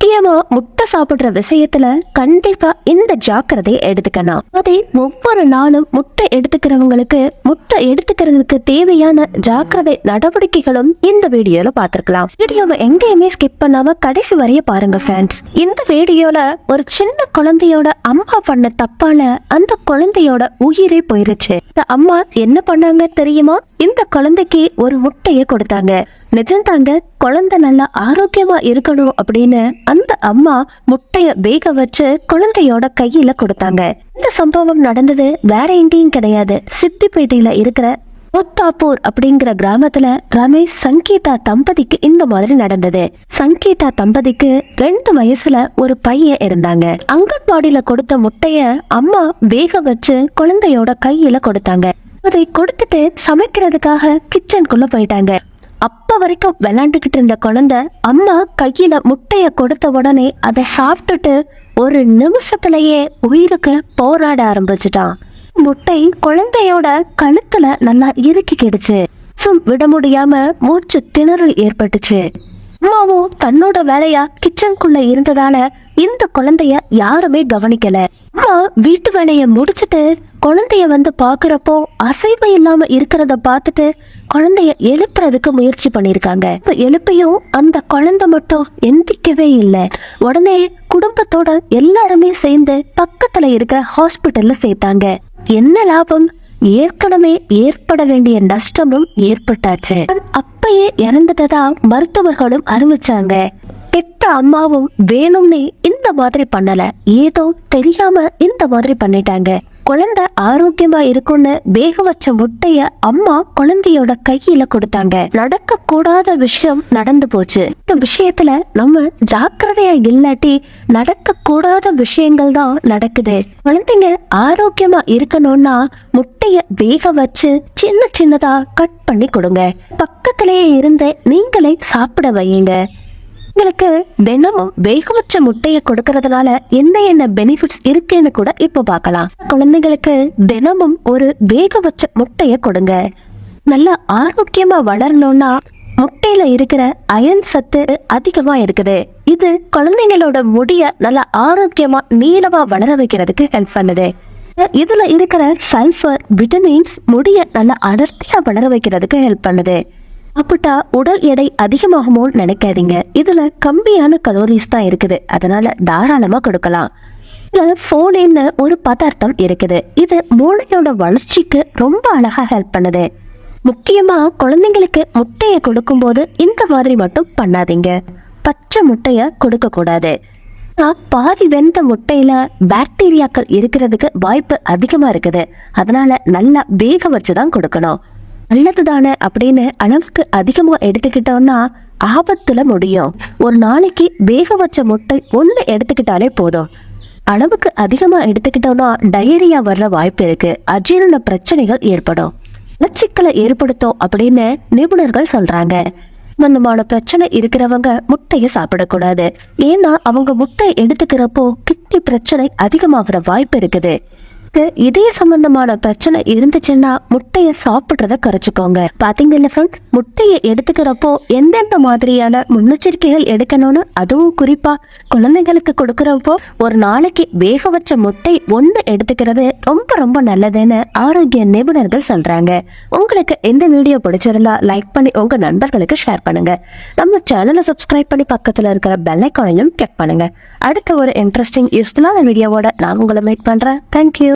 முக்கியமா முட்டை சாப்பிடுற விஷயத்துல கண்டிப்பா இந்த ஜாக்கிரதையை எடுத்துக்கணும். அதே ஒவ்வொரு நாளும் முட்டை எடுத்துக்கிறவங்களுக்கு முட்டை எடுத்துக்கிறதுக்கு தேவையான ஜாக்கிரதை நடவடிக்கைகளும் இந்த வீடியோல பாத்துக்கலாம். வீடியோவை எங்கேயுமே ஸ்கிப் பண்ணாம கடைசி வரைய பாருங்க ஃப்ரெண்ட்ஸ். இந்த வீடியோல ஒரு சின்ன குழந்தையோட அம்மா பண்ண தப்பால அந்த குழந்தையோட உயிரே போயிருச்சு. இந்த அம்மா என்ன பண்ணாங்க தெரியுமா? இந்த குழந்தைக்கு ஒரு முட்டையை கொடுத்தாங்க. நிஜம்தாங்க, குழந்தை நல்லா ஆரோக்கியமா இருக்கணும் அப்படின்னு அந்த அம்மா முட்டைய வேக வச்சு குழந்தையோட கையில கொடுத்தாங்க. இந்த சம்பவம் நடந்தது வேற எங்கேயும் கிடையாது, சித்திப்பேட்டையில இருக்கிற முத்தாப்பூர் அப்படிங்கிற கிராமத்துல ரமேஷ் சங்கீதா தம்பதிக்கு இந்த மாதிரி நடந்தது. சங்கீதா தம்பதிக்கு 2 வயசுல ஒரு பையன் இருந்தாங்க. அங்கன்வாடியில கொடுத்த முட்டைய அம்மா வேக வச்சு குழந்தையோட கையில கொடுத்தாங்க. அதை கொடுத்துட்டு சமைக்கிறதுக்காக கிச்சனுக்குள்ள போயிட்டாங்க. அப்ப வரைக்கும் விளையாண்டுகிட்டு இருந்த குழந்தை அம்மா கையில முட்டைய கொடுத்த உடனே அதை சாப்பிட்டுட்டு ஒரு நிமிஷத்துலயே உயிருக்கு போராட ஆரம்பிச்சுட்டான். முட்டை குழந்தையோட கழுத்துல நல்லா இறுக்கிடுச்சு. விட முடியாம மூச்சு திணறல் ஏற்பட்டுச்சு. அம்மாவும் தன்னோட வேலையா கிச்சனுக்குள்ள இருந்ததால இந்த குழந்தைய யாருமே கவனிக்கல. அம்மா வீட்டு வேலைய முடிச்சுட்டு குழந்தைய வந்து பாக்குறப்போ அசைவு இல்லாம இருக்கிறத பார்த்துட்டு குழந்தைய எழுப்புறதுக்கு முயற்சி பண்ணிருக்காங்க. எழுப்பையும் அந்த குழந்தை மட்டும் எந்திக்கவே இல்லை. உடனே குடும்பத்தோட எல்லாருமே சேர்ந்து பக்கத்துல இருக்க ஹாஸ்பிட்டல்ல சேர்த்தாங்க. என்ன லாபம்? ஏற்கனவே ஏற்பட வேண்டிய நஷ்டமும் ஏற்பட்டாச்சு. அப்பயே இறந்துட்டதா மருத்துவர்களும் அறிவிச்சாங்க. பெத்த அம்மாவும் வேணும்னே இந்த மாதிரி பண்ணல, ஏதோ தெரியாம இந்த மாதிரி பண்ணிட்டாங்க. குழந்தை ஆரோக்கியமா இருக்கும்னு வேக வச்ச முட்டைய அம்மா குழந்தையோட கையில கொடுத்தாங்க. நடக்க கூடாத விஷயம் நடந்து போச்சு. இந்த விஷயத்துல நம்ம ஜாக்கிரதையா இல்லாட்டி நடக்க கூடாத விஷயங்கள் தான் நடக்குது. குழந்தைங்க ஆரோக்கியமா இருக்கணும்னா முட்டைய வேக வச்சு சின்ன சின்னதா கட் பண்ணி கொடுங்க. பக்கத்திலேயே இருந்து நீங்களே சாப்பிட வையுங்க. உங்களுக்கு தினமும் வேக வச்ச முட்டைய கொடுக்கறதுனால என்ன பெனிஃபிட்ஸ் இருக்குன்னு கூட இப்ப பார்க்கலாம். குழந்தைங்களுக்கு தினமும் ஒரு வேக வச்ச முட்டைய கொடுங்க. நல்லா ஆரோக்கியமா வளரணும்னா முட்டையில இருக்கிற அயன் சத்து அதிகமா இருக்குது. இது குழந்தைங்களோட முடிய நல்லா ஆரோக்கியமா நீளமா வளர வைக்கிறதுக்கு ஹெல்ப் பண்ணுது. இதுல இருக்கிற சல்ஃபர் விட்டமின்ஸ் முடிய நல்லா அடர்த்தியா வளர வைக்கிறதுக்கு ஹெல்ப் பண்ணுது. அப்படிட்டா உடல் எடை அதிகமாகுமோ நினைக்காதீங்க. இதுல கம்மியான கலோரிஸ் தான் இருக்குது, அதனால தாராளமா கொடுக்கலாம். இதுல ஃபோலின்னு ஒரு பதார்த்தம் இருக்குது. இது மூளையோட வளர்ச்சிக்கு ரொம்ப அழகா ஹெல்ப் பண்ணுது. முக்கியமா குழந்தைங்களுக்கு முட்டைய கொடுக்கும் போது இந்த மாதிரி மட்டும் பண்ணாதீங்க. பச்சை முட்டைய கொடுக்க கூடாது. பாதி வெந்த முட்டையில பாக்டீரியாக்கள் இருக்கிறதுக்கு வாய்ப்பு அதிகமா இருக்குது. அதனால நல்லா வேக வச்சுதான் கொடுக்கணும். நல்லதுதானே அப்படின்னு அளவுக்கு அதிகமா எடுத்துக்கிட்டோம்னா ஆபத்துல முடியும். ஒரு நாளைக்கு வேக வச்ச முட்டை 1 எடுத்துக்கிட்டாலே போதும். அளவுக்கு அதிகமா எடுத்துக்கிட்டோம்னா டயரியா வர்ற வாய்ப்பு இருக்கு. அஜீரண பிரச்சனைகள் ஏற்படும், மலச்சிக்கலை ஏற்படுத்தும் அப்படின்னு நிபுணர்கள் சொல்றாங்க. சம்பந்தமான பிரச்சனை இருக்கிறவங்க முட்டைய சாப்பிடக்கூடாது. ஏன்னா அவங்க முட்டை எடுத்துக்கிறப்போ கிட்னி பிரச்சனை அதிகமாகிற வாய்ப்பு இருக்குது. இதே சம்பந்தமான பிரச்சனை இருந்துச்சுன்னா முட்டைய சாப்பிடுறத குறைச்சுக்கோங்க. பாத்தீங்கல்ல ஃப்ரெண்ட்ஸ், முட்டையை எடுத்துக்கிறப்போ எந்தெந்த மாதிரியான முன்னெச்சரிக்கைகள் எடுக்கணும்னு, அதுவும் குறிப்பா குழந்தைங்களுக்கு கொடுக்கறப்போ ஒரு நாளைக்கு வேக வச்ச முட்டை 1 எடுத்துக்கிறது ரொம்ப ரொம்ப நல்லதுன்னு ஆரோக்கிய நிபுணர்கள் சொல்றாங்க. உங்களுக்கு இந்த வீடியோ பிடிச்சிருந்தா லைக் பண்ணி உங்க நண்பர்களுக்கு ஷேர் பண்ணுங்க. நம்ம சேனலை சப்ஸ்கிரைப் பண்ணி பக்கத்துல இருக்கிற பெல் ஐகானையும் கிளிக் பண்ணுங்க. அடுத்த ஒரு இன்ட்ரெஸ்டிங் யூஸ்ஃபுல்லான வீடியோவோட நான் உங்களை மீட் பண்றேன். தேங்க்யூ.